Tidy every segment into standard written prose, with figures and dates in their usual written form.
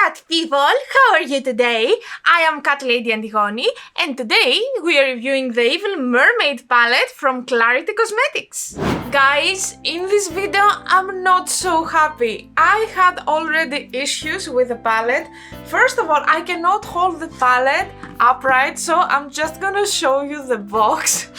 cat people, how are you today? I am Catlady Antigoni, and today we are reviewing the Evil Mermaid palette from Klarity Kosmetics. Guys, in this video I'm not so happy. I had already issues with the palette. First of all, I cannot hold the palette upright, so I'm just gonna show you the box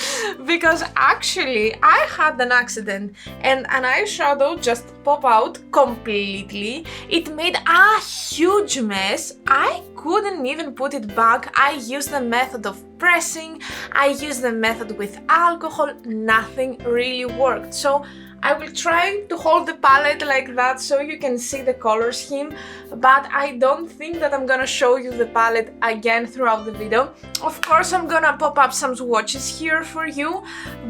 because actually I had an accident and an eyeshadow just popped out completely. It made a huge mess. I couldn't even put it back. I used the method of pressing, I used the method with alcohol, nothing really worked. So I will try to hold the palette like that so you can see the color scheme, but I don't think that I'm gonna show you the palette again throughout the video. Of course, I'm gonna pop up some swatches here for you,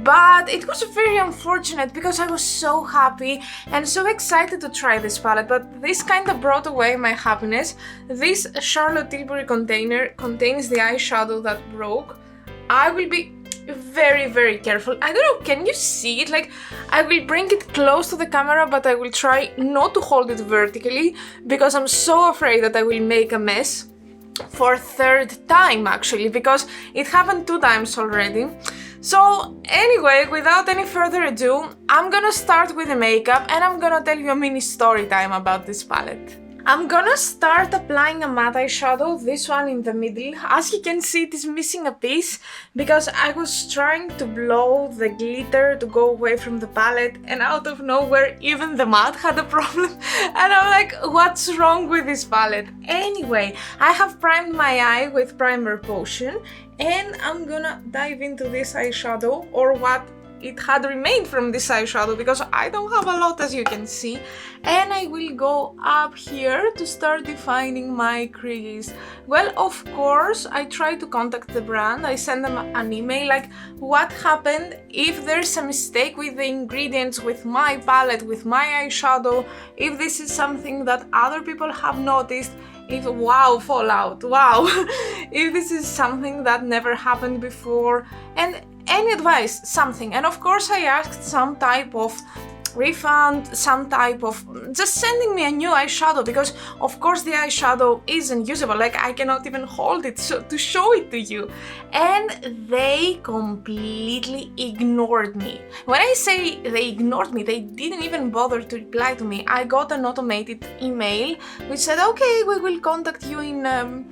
but it was very unfortunate because I was so happy and so excited to try this palette, but this kind of brought away my happiness. This Charlotte Tilbury container contains the eyeshadow that broke. I will be very careful. I don't know, can you see it? Like, I will bring it close to the camera, but I will try not to hold it vertically because I'm so afraid that I will make a mess for third time actually, because it happened 2 times already. So anyway, without any further ado, I'm gonna start with the makeup and I'm gonna tell you a mini story time about this palette. I'm gonna start applying a matte eyeshadow, this one in the middle. As you can see, it is missing a piece because I was trying to blow the glitter to go away from the palette, and out of nowhere even the matte had a problem. And I'm like, what's wrong with this palette? Anyway, I have primed my eye with Primer Potion and I'm gonna dive into this eyeshadow, or what it had remained from this eyeshadow, because I don't have a lot as you can see, and I will go up here to start defining my crease. Well, of course, I try to contact the brand. I send them an email like, what happened if there's a mistake with the ingredients, with my palette, with my eyeshadow, if this is something that other people have noticed, if wow, fallout, wow, if this is something that never happened before, and any advice, something. And of course I asked some type of refund, some type of just sending me a new eyeshadow, because of course the eyeshadow isn't usable, like I cannot even hold it to show it to you. And they completely ignored me. When I say they ignored me, they didn't even bother to reply to me. I got an automated email which said, okay, we will contact you in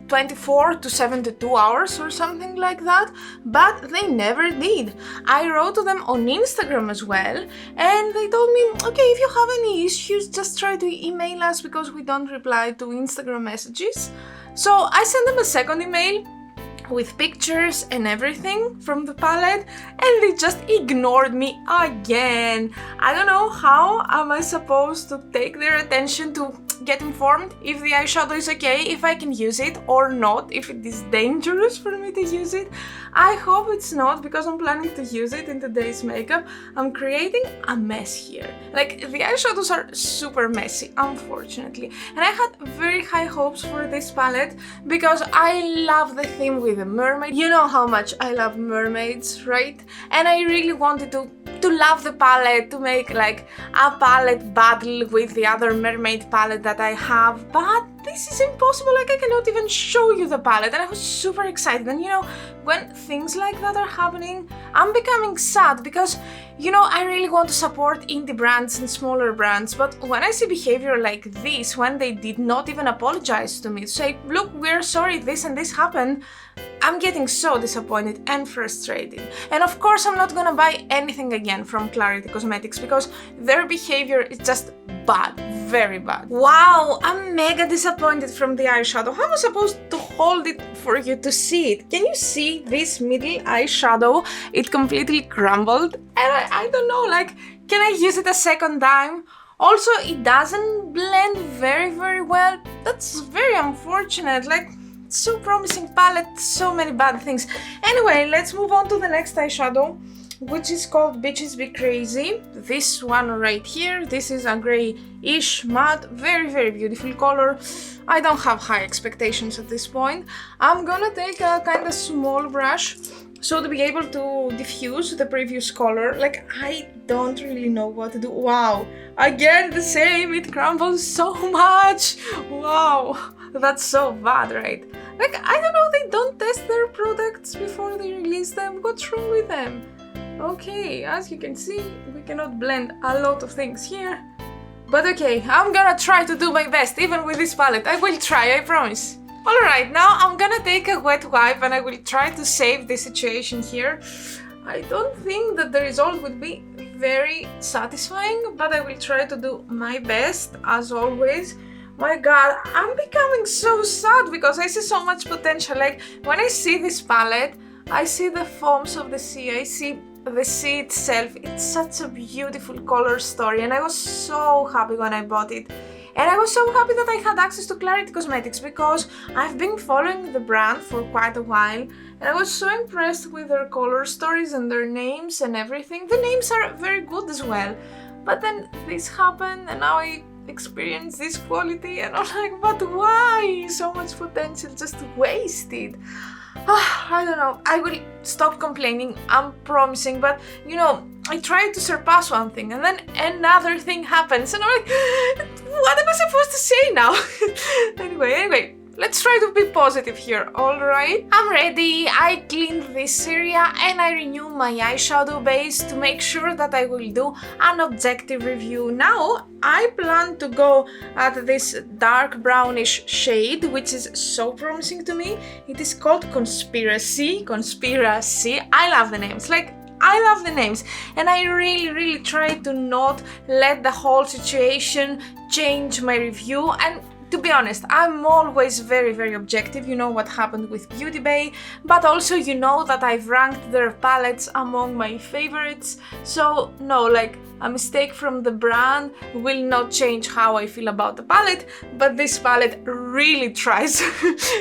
24 to 72 hours or something like that, but they never did. I wrote to them on Instagram as well, and they told me, okay, if you have any issues, just try to email us because we don't reply to Instagram messages. So I sent them a second email with pictures and everything from the palette, and they just ignored me again. I don't know how am I supposed to take their attention to get informed if the eyeshadow is okay, if I can use it or not, if it is dangerous for me to use it. I hope it's not, because I'm planning to use it in today's makeup. I'm creating a mess here. Like, the eyeshadows are super messy, unfortunately. And I had very high hopes for this palette because I love the theme with the mermaid. You know how much I love mermaids, right? And I really wanted to love the palette, to make like a palette battle with the other mermaid palette that I have, but this is impossible. Like, I cannot even show you the palette, and I was super excited. And you know, when things like that are happening, I'm becoming sad because, you know, I really want to support indie brands and smaller brands, but when I see behavior like this, when they did not even apologize to me to say, look, we're sorry, this and this happened, I'm getting so disappointed and frustrated. And of course, I'm not gonna buy anything again from Klarity Kosmetics because their behavior is just bad, very bad. Wow, I'm mega disappointed from the eyeshadow. How am I supposed to hold it for you to see it? Can you see this middle eyeshadow? It completely crumbled, and I don't know, like, can I use it a second time? Also, it doesn't blend very well. That's very unfortunate. Like, so promising palette, so many bad things. Anyway, let's move on to the next eyeshadow, which is called Bitches Be Crazy. This one right here, this is a grey-ish matte, very beautiful color. I don't have high expectations at this point. I'm gonna take a kind of small brush So to be able to diffuse the previous color, like I don't really know what to do. Wow, again the same, it crumbles so much. Wow, that's so bad, right? Like I don't know, they don't test their products before they release them. What's wrong with them? Okay, as you can see, we cannot blend a lot of things here. But okay, I'm gonna try to do my best, even with this palette. I will try, I promise. Alright, now I'm gonna take a wet wipe and I will try to save the situation here. I don't think that the result would be very satisfying, but I will try to do my best, as always. My god, I'm becoming so sad because I see so much potential. Like, when I see this palette, I see the foams of the sea, I see the sea itself. It's such a beautiful color story and I was so happy when I bought it. And I was so happy that I had access to Klarity Kosmetics because I've been following the brand for quite a while and I was so impressed with their color stories and their names and everything. The names are very good as well. But then this happened and now I experience this quality and I'm like, but why? So much potential just wasted. I don't know, I will stop complaining, I'm promising, but you know, I tried to surpass one thing and then another thing happens and I'm like, what am I supposed to say now? Anyway, let's try to be positive here, alright? I'm ready, I cleaned this area and I renew my eyeshadow base to make sure that I will do an objective review. Now, I plan to go at this dark brownish shade, which is so promising to me. It is called Conspiracy. I love the names. Like, I love the names and I really try to not let the whole situation change my review. And to be honest, I'm always very objective. You know what happened with Beauty Bay, but also you know that I've ranked their palettes among my favorites. So no, like a mistake from the brand will not change how I feel about the palette, but this palette really tries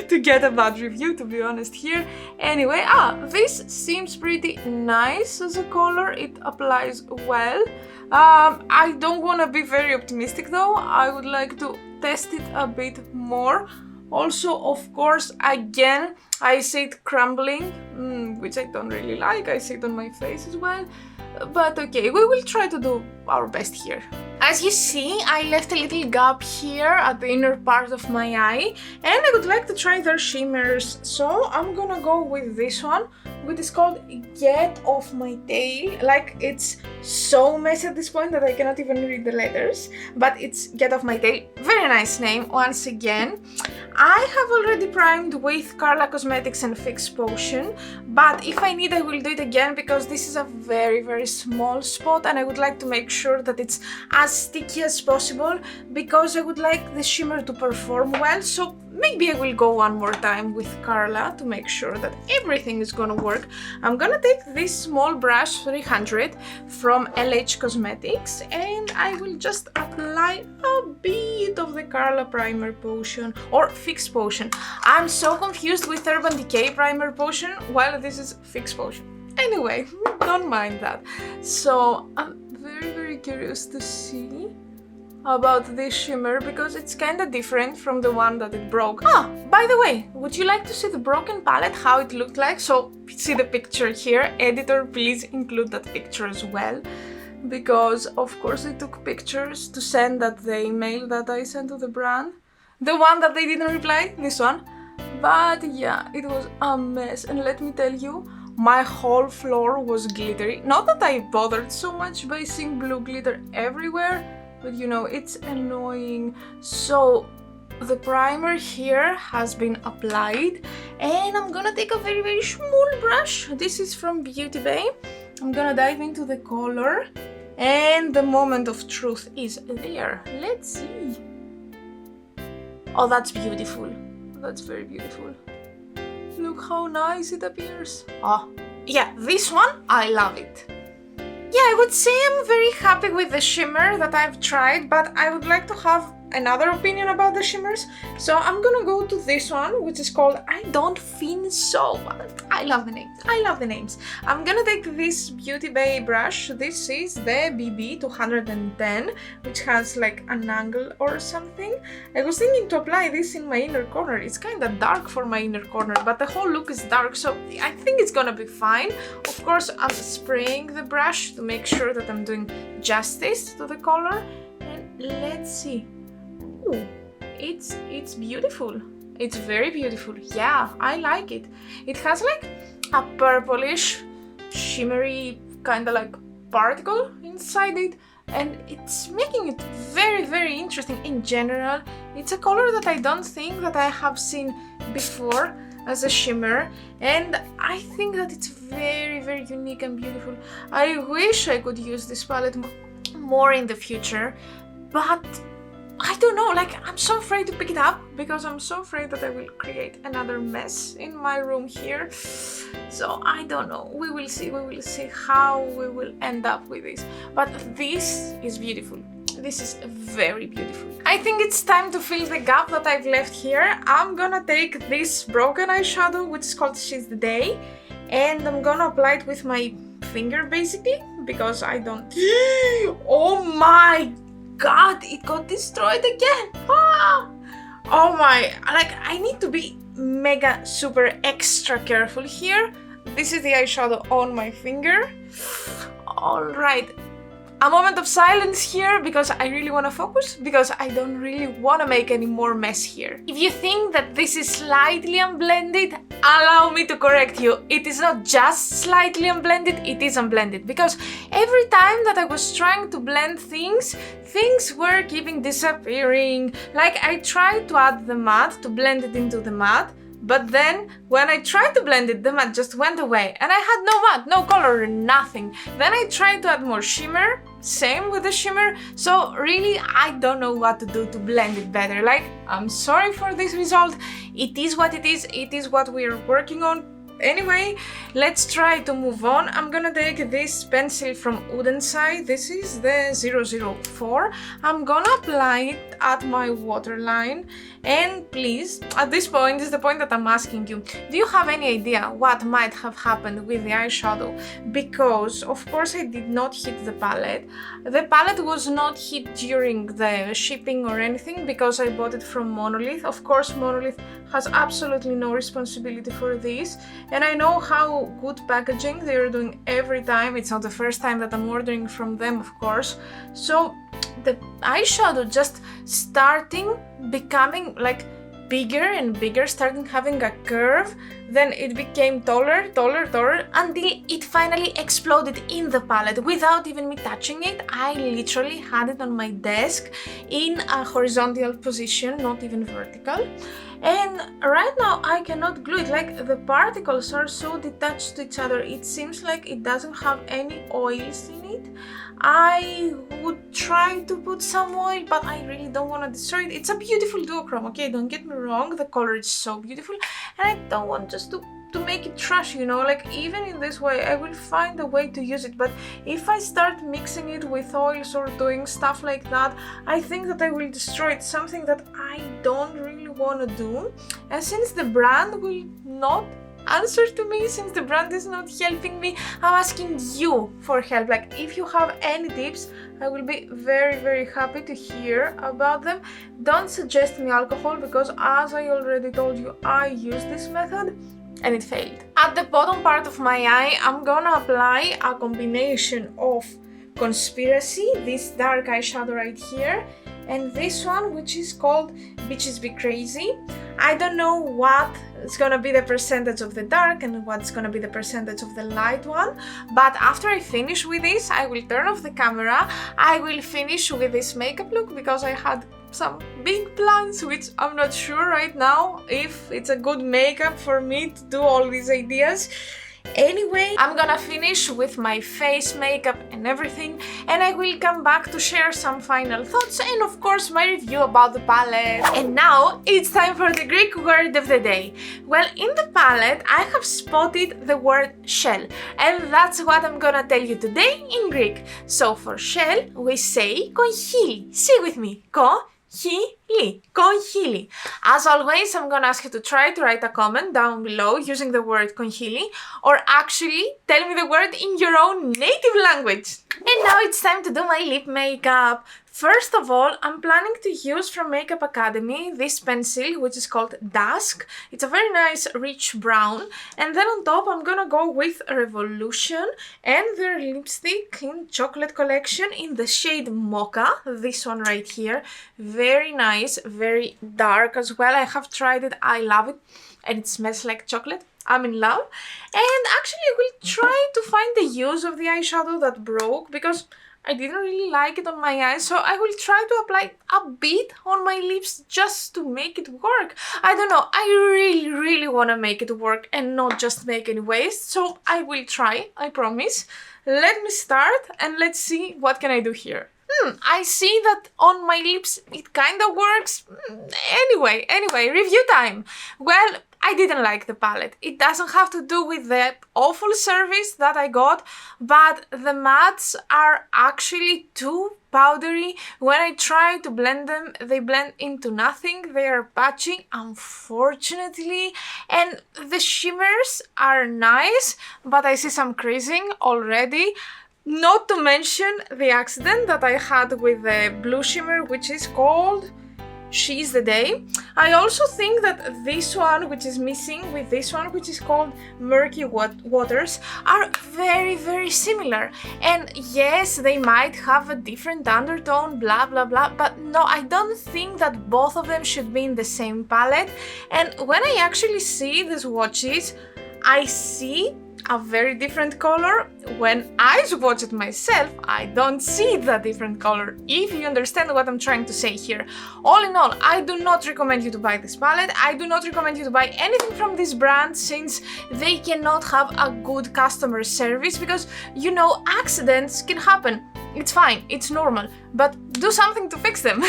to get a bad review, to be honest here. Anyway, this seems pretty nice as a color, it applies well. I don't want to be very optimistic though, I would like to test it a bit more. Also, of course, again, I see it crumbling, which I don't really like, I see it on my face as well. But okay, we will try to do our best here. As you see, I left a little gap here at the inner part of my eye and I would like to try their shimmers. So I'm gonna go with this one, which is called Get Off My Tail. Like, it's so messy at this point that I cannot even read the letters, but it's Get Off My Tail. Very nice name once again. I have already primed with Klarity Kosmetics and Fix Potion, but if I need I will do it again because this is a very small spot and I would like to make sure that it's as sticky as possible because I would like the shimmer to perform well. So maybe I will go one more time with Carla to make sure that everything is gonna work. I'm gonna take this small brush 300 from LH Cosmetics and I will just apply a bit of the Carla Primer Potion or Fix Potion. I'm so confused with Urban Decay Primer Potion while this is Fix Potion. Anyway, don't mind that. So I'm very curious to see about this shimmer because it's kind of different from the one that it broke. By the way, would you like to see the broken palette, how it looked like? So see the picture here. Editor, please include that picture as well, because of course I took pictures to send at the email that I sent to the brand. The one that they didn't reply, this one. But yeah, it was a mess and let me tell you, my whole floor was glittery. Not that I bothered so much by seeing blue glitter everywhere, but you know, it's annoying. So the primer here has been applied and I'm gonna take a very small brush. This is from Beauty Bay. I'm gonna dive into the color and the moment of truth is there. Let's see. Oh, that's beautiful. That's very beautiful. Look how nice it appears. Oh, yeah, this one, I love it. Yeah, I would say I'm very happy with the shimmer that I've tried, but I would like to have another opinion about the shimmers. So I'm gonna go to this one, which is called I Don't Fin So. I love the names. I love the names. I'm gonna take this Beauty Bay brush. This is the BB 210, which has like an angle or something. I was thinking to apply this in my inner corner. It's kind of dark for my inner corner, but the whole look is dark, so I think it's gonna be fine. Of course, I'm spraying the brush to make sure that I'm doing justice to the color. And let's see. Ooh, it's beautiful. It's very beautiful. Yeah, I like it. It has like a purplish, shimmery kind of like particle inside it, and it's making it very, very interesting. In general, it's a color that I don't think that I have seen before as a shimmer, and I think that it's very, very unique and beautiful. I wish I could use this palette more in the future, but I don't know, like I'm so afraid to pick it up because I'm so afraid that I will create another mess in my room here. So I don't know, we will see how we will end up with this. But this is beautiful. This is very beautiful. I think it's time to fill the gap that I've left here. I'm gonna take this broken eyeshadow, which is called She's the Day, and I'm gonna apply it with my finger basically, because I don't... Oh my god, it got destroyed again! Ah! Oh my, like I need to be mega super extra careful here. This is the eyeshadow on my finger. Alright, a moment of silence here because I really want to focus, because I don't really want to make any more mess here. If you think that this is slightly unblended, allow me to correct you. It is not just slightly unblended, it is unblended, because every time that I was trying to blend things were keeping disappearing. Like I tried to add the matte to blend it into the matte, but then when I tried to blend it, the matte just went away and I had no matte, no color, nothing. Then I tried to add more shimmer, same with the shimmer. So really, I don't know what to do to blend it better. Like, I'm sorry for this result. It is what it is what we're working on. Anyway, let's try to move on. I'm gonna take this pencil from Udensai. This is the 004. I'm gonna apply it at my waterline. And please, at this point is the point that I'm asking you, do you have any idea what might have happened with the eyeshadow? Because, of course, I did not hit the palette. The palette was not hit during the shipping or anything because I bought it from Monolith. Of course, Monolith has absolutely no responsibility for this. And I know how good packaging they are doing every time. It's not the first time that I'm ordering from them, of course. So the eyeshadow just starting becoming like bigger and bigger, starting having a curve, then it became taller, until it finally exploded in the palette without even me touching it. I literally had it on my desk in a horizontal position, not even vertical. And right now I cannot glue it, like the particles are so detached to each other. It seems like it doesn't have any oils in it. I would try to put some oil, but I really don't want to destroy it. It's a beautiful duochrome, okay, don't get me wrong, the color is so beautiful, and I don't want just to make it trash, you know, like even in this way I will find a way to use it. But if I start mixing it with oils or doing stuff like that, I think that I will destroy it, something that I don't really want to do. And since the brand will not answer to me, since the brand is not helping me, I'm asking you for help. Like if you have any tips, I will be very, very happy to hear about them. Don't suggest me alcohol, because as I already told you, I use this method and it failed. At the bottom part of my eye, I'm gonna apply a combination of Conspiracy, this dark eyeshadow right here, and this one, which is called Bitches Be Crazy. I don't know what is gonna be the percentage of the dark and what's gonna be the percentage of the light one, but after I finish with this, I will turn off the camera. I will finish with this makeup look because I had some big plans, which I'm not sure right now if it's a good makeup for me to do all these ideas. Anyway, I'm gonna finish with my face makeup and everything, and I will come back to share some final thoughts and of course my review about the palette. And now it's time for the Greek word of the day. Well, in the palette I have spotted the word shell, and that's what I'm gonna tell you today in Greek. So for shell we say konchili. Say with me, konchili. Conchili. As always, I'm gonna ask you to try to write a comment down below using the word conchili, or actually tell me the word in your own native language. And now it's time to do my lip makeup. First of all, I'm planning to use from Makeup Academy this pencil, which is called Dusk. It's a very nice rich brown. And then on top, I'm gonna go with Revolution and their lipstick in Chocolate Collection in the shade Mocha. This one right here. Very nice, very dark as well. I have tried it, I love it. And it smells like chocolate. I'm in love. And actually, I will try to find the use of the eyeshadow that broke because I didn't really like it on my eyes, so I will try to apply a bit on my lips just to make it work. I don't know, I really want to make it work and not just make any waste, so I will try, I promise. Let me start and let's see what can I do here. I see that on my lips it kind of works. Anyway, review time. Well, I didn't like the palette. It doesn't have to do with the awful service that I got, but the mattes are actually too powdery. When I try to blend them, they blend into nothing. They are patchy, unfortunately. And the shimmers are nice, but I see some creasing already. Not to mention the accident that I had with the blue shimmer, which is called She's the Day. I also think that this one, which is missing, with this one, which is called Murky Waters, are very similar. And yes, they might have a different undertone, blah blah blah, but no, I don't think that both of them should be in the same palette. And when I actually see the swatches, I see a very different color. When I swatch it myself, I don't see the different color, if you understand what I'm trying to say here. All in all, I do not recommend you to buy this palette. I do not recommend you to buy anything from this brand since they cannot have a good customer service because, you know, accidents can happen. It's fine, it's normal, but do something to fix them.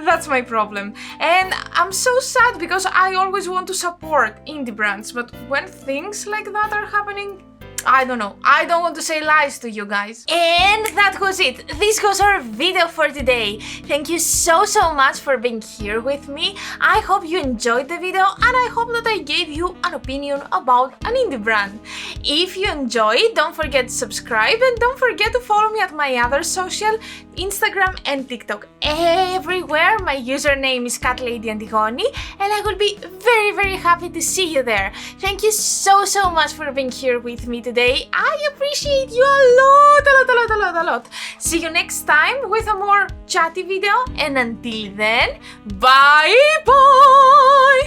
That's my problem. And I'm so sad because I always want to support indie brands, but when things like that are happening, I don't know. I don't want to say lies to you guys. And that was it. This was our video for today. Thank you so much for being here with me. I hope you enjoyed the video and I hope that I gave you an opinion about an indie brand. If you enjoyed, don't forget to subscribe and don't forget to follow me at my other social, Instagram and TikTok. Everywhere my username is Catlady Antigoni and I will be very happy to see you there. Thank you so much for being here with me today. I appreciate you a lot. See you next time with a more chatty video and until then, bye!